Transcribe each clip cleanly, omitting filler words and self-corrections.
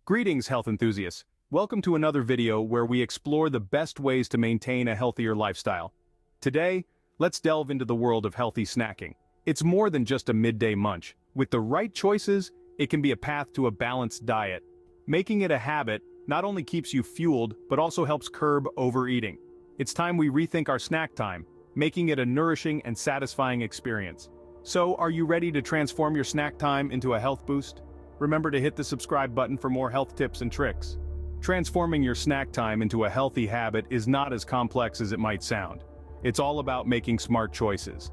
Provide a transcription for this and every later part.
Greetings, health enthusiasts. Welcome to another video where we explore the best ways to maintain a healthier lifestyle. Today, let's delve into the world of healthy snacking. It's more than just a midday munch. With the right choices, it can be a path to a balanced diet. Making it a habit not only keeps you fueled, but also helps curb overeating. It's time we rethink our snack time, making it a nourishing and satisfying experience. So, are you ready to transform your snack time into a health boost? Remember to hit the subscribe button for more health tips and tricks. Transforming your snack time into a healthy habit is not as complex as it might sound. It's all about making smart choices.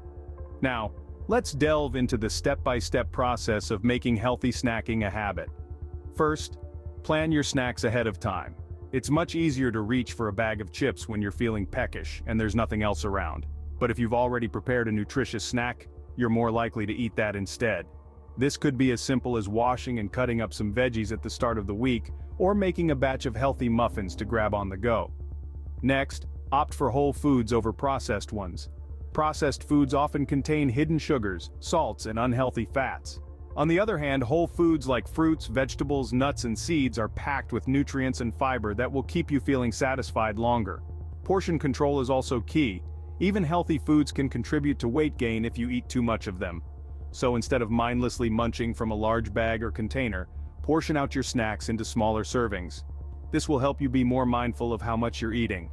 Now, let's delve into the step-by-step process of making healthy snacking a habit. First, plan your snacks ahead of time. It's much easier to reach for a bag of chips when you're feeling peckish and there's nothing else around. But if you've already prepared a nutritious snack, you're more likely to eat that instead. This could be as simple as washing and cutting up some veggies at the start of the week, or making a batch of healthy muffins to grab on the go. Next, opt for whole foods over processed ones. Processed foods often contain hidden sugars, salts, and unhealthy fats. On the other hand, whole foods like fruits, vegetables, nuts, and seeds are packed with nutrients and fiber that will keep you feeling satisfied longer. Portion control is also key. Even healthy foods can contribute to weight gain if you eat too much of them. So instead of mindlessly munching from a large bag or container, portion out your snacks into smaller servings. This will help you be more mindful of how much you're eating.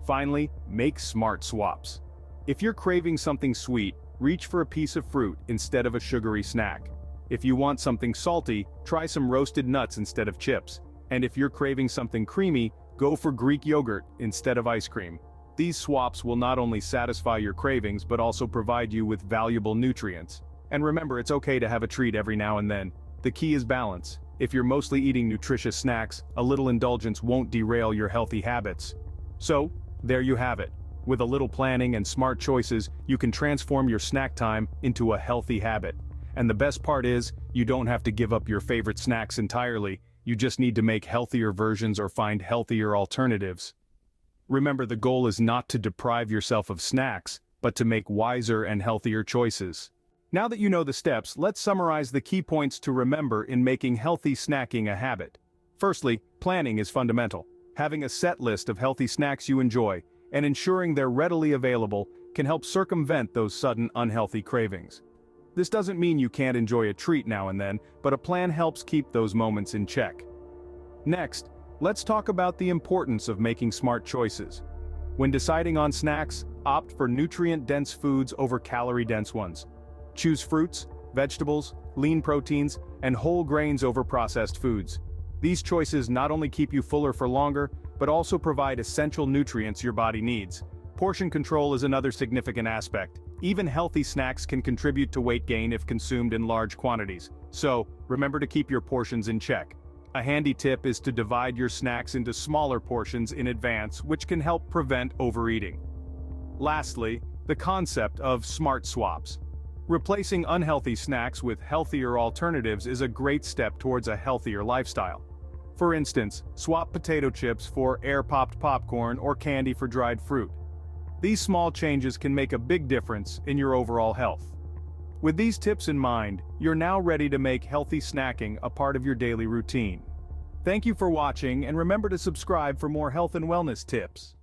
Finally, make smart swaps. If you're craving something sweet, reach for a piece of fruit instead of a sugary snack. If you want something salty, try some roasted nuts instead of chips. And if you're craving something creamy, go for Greek yogurt instead of ice cream. These swaps will not only satisfy your cravings but also provide you with valuable nutrients. And remember, it's okay to have a treat every now and then. The key is balance. If you're mostly eating nutritious snacks, a little indulgence won't derail your healthy habits. So, there you have it. With a little planning and smart choices, you can transform your snack time into a healthy habit. And the best part is, you don't have to give up your favorite snacks entirely, you just need to make healthier versions or find healthier alternatives. Remember, the goal is not to deprive yourself of snacks, but to make wiser and healthier choices. Now that you know the steps, let's summarize the key points to remember in making healthy snacking a habit. Firstly, planning is fundamental. Having a set list of healthy snacks you enjoy, and ensuring they're readily available, can help circumvent those sudden unhealthy cravings. This doesn't mean you can't enjoy a treat now and then, but a plan helps keep those moments in check. Next, let's talk about the importance of making smart choices. When deciding on snacks, opt for nutrient-dense foods over calorie-dense ones. Choose fruits, vegetables, lean proteins, and whole grains over processed foods. These choices not only keep you fuller for longer, but also provide essential nutrients your body needs. Portion control is another significant aspect. Even healthy snacks can contribute to weight gain if consumed in large quantities. So, remember to keep your portions in check. A handy tip is to divide your snacks into smaller portions in advance, which can help prevent overeating. Lastly, the concept of smart swaps. Replacing unhealthy snacks with healthier alternatives is a great step towards a healthier lifestyle. For instance, swap potato chips for air-popped popcorn or candy for dried fruit. These small changes can make a big difference in your overall health. With these tips in mind, you're now ready to make healthy snacking a part of your daily routine. Thank you for watching, and remember to subscribe for more health and wellness tips.